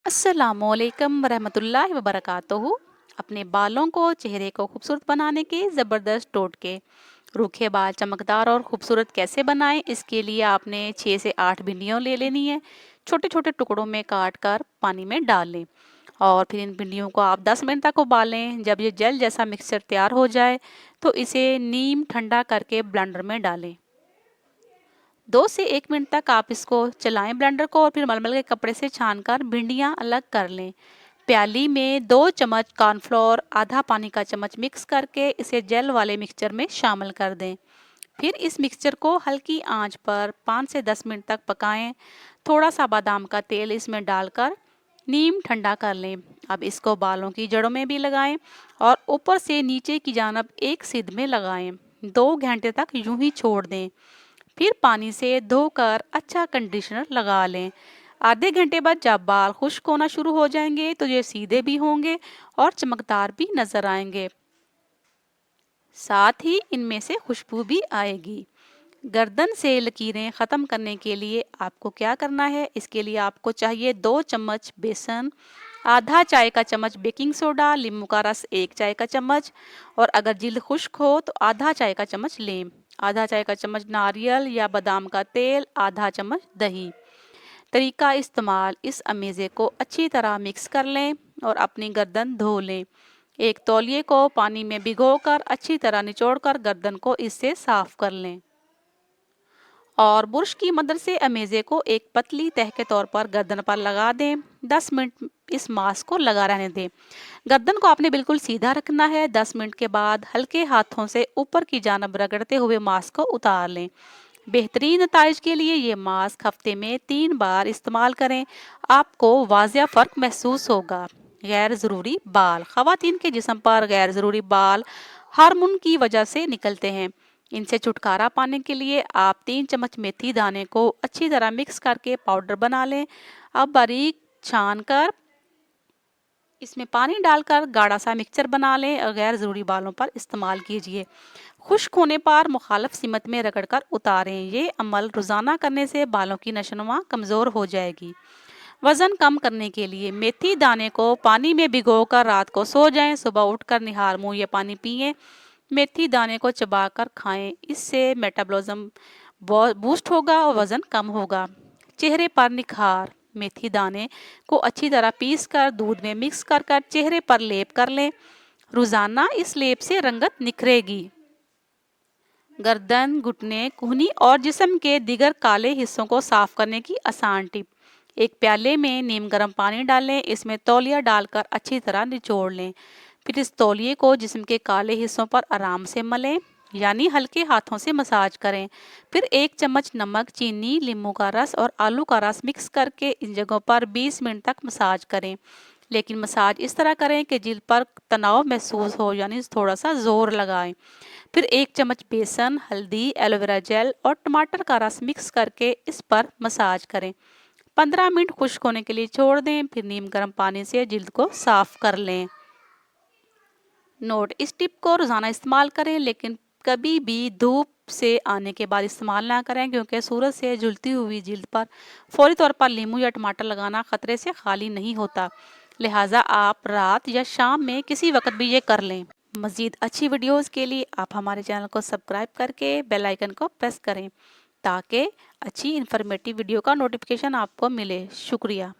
अस्सलामुअलैकुम वरहमतुल्लाहि वबरकातुहू। अपने बालों को चेहरे को खूबसूरत बनाने के ज़बरदस्त टोटके। रूखे बाल चमकदार और खूबसूरत कैसे बनाएं, इसके लिए आपने 6 से 8 भिंडियाँ ले लेनी है। छोटे छोटे टुकड़ों में काट कर पानी में डाल लें और फिर इन भिंडियों को आप 10 मिनट तक उबालें। जब ये जेल जैसा मिक्सचर तैयार हो जाए तो इसे नीम ठंडा करके ब्लेंडर में डालें। 2 से 1 मिनट तक आप इसको चलाएं ब्लेंडर को और फिर मलमल के कपड़े से छानकर भिंडियाँ अलग कर लें। प्याली में 2 चम्मच कॉर्नफ्लोर आधा पानी का चम्मच मिक्स करके इसे जेल वाले मिक्सचर में शामिल कर दें। फिर इस मिक्सचर को हल्की आंच पर 5 से 10 मिनट तक पकाएं। थोड़ा सा बादाम का तेल इसमें डालकर नीम ठंडा कर लें। अब इसको बालों की जड़ों में भी लगाएं और ऊपर से नीचे की जानब एक सिद में लगाएं। 2 घंटे तक यूं ही छोड़ दें। फिर पानी से धोकर अच्छा कंडीशनर लगा लें। आधे घंटे बाद जब बाल खुश्क होना शुरू हो जाएंगे तो ये सीधे भी होंगे और चमकदार भी नजर आएंगे। साथ ही इनमें से खुशबू भी आएगी। गर्दन से लकीरें ख़त्म करने के लिए आपको क्या करना है, इसके लिए आपको चाहिए 2 चम्मच बेसन, आधा चाय का चम्मच बेकिंग सोडा, नींबू का रस 1 चाय का चम्मच और अगर जिल्द खुश्क हो तो आधा चाय का चम्मच लें, आधा चाय का चम्मच नारियल या बादाम का तेल, आधा चम्मच दही। तरीका इस्तेमाल, इस अमेज़े को अच्छी तरह मिक्स कर लें और अपनी गर्दन धो लें। एक तौलिए को पानी में भिगोकर अच्छी तरह निचोड़कर गर्दन को इससे साफ कर लें और बुर्श की मदद से अमेज़े को एक पतली तह के तौर पर गर्दन पर लगा दें। 10 मिनट इस मास्क को लगा रहने दें। गर्दन को आपने बिल्कुल सीधा रखना है। 10 मिनट के बाद हल्के हाथों से ऊपर की जानब रगड़ते हुए मास्क को उतार लें। बेहतरीन नताइज के लिए ये मास्क हफ्ते में 3 बार इस्तेमाल करें। आपको वाज़िया फ़र्क महसूस होगा। गैर ज़रूरी बाल, ख़वातीन के जिस्म पर गैर ज़रूरी बाल हार्मोन की वजह से निकलते हैं। इनसे छुटकारा पाने के लिए आप 3 चम्मच मेथी दाने को अच्छी तरह मिक्स करके पाउडर बना लें। अब बारीक छान कर इसमें पानी डालकर गाढ़ा सा मिक्सचर बना लें और गैर ज़रूरी बालों पर इस्तेमाल कीजिए। खुश्क होने पर मुखालफ सिमत में रगड़कर उतारें। ये अमल रोज़ाना करने से बालों की नशोनुमा कमज़ोर हो जाएगी। वज़न कम करने के लिए मेथी दाने को पानी में भिगोकर रात को सो जाएं। सुबह उठकर निहार मुंह ये पानी पिएं। मेथी दाने को चबाकर खाएं, इससे मेटाबॉलिज्म बूस्ट होगा और वज़न कम होगा। चेहरे पर निखार, मेथी दाने को अच्छी तरह पीस कर दूध में मिक्स कर कर चेहरे पर लेप कर लें। रोज़ाना इस लेप से रंगत निखरेगी। गर्दन, घुटने, कूहनी और जिस्म के दीगर काले हिस्सों को साफ करने की आसान टिप। एक प्याले में नीम गर्म पानी डालें, इसमें तौलिया डालकर अच्छी तरह निचोड़ लें। फिर इस तौलिए को जिस्म के काले हिस्सों पर आराम से मलें, यानी हल्के हाथों से मसाज करें। फिर 1 चम्मच नमक, चीनी, नींबू का रस और आलू का रस मिक्स करके इन जगहों पर 20 मिनट तक मसाज करें। लेकिन मसाज इस तरह करें कि जिल्द पर तनाव महसूस हो, यानी थोड़ा सा जोर लगाएं। फिर 1 चम्मच बेसन, हल्दी, एलोवेरा जेल और टमाटर का रस मिक्स करके इस पर मसाज करें। 15 मिनट खुश्क होने के लिए छोड़ दें। फिर नीम गर्म पानी से जिल्द को साफ कर लें। नोट, इस टिप को रोज़ाना इस्तेमाल करें, लेकिन कभी भी धूप से आने के बाद इस्तेमाल ना करें, क्योंकि सूरज से झुलती हुई जिल्द पर फौरी तौर पर नींबू या टमाटर लगाना खतरे से खाली नहीं होता। लिहाजा आप रात या शाम में किसी वक्त भी ये कर लें। मज़ीद अच्छी वीडियोस के लिए आप हमारे चैनल को सब्सक्राइब करके बेल आइकन को प्रेस करें ताकि अच्छी इन्फॉर्मेटिव वीडियो का नोटिफिकेशन आपको मिले। शुक्रिया।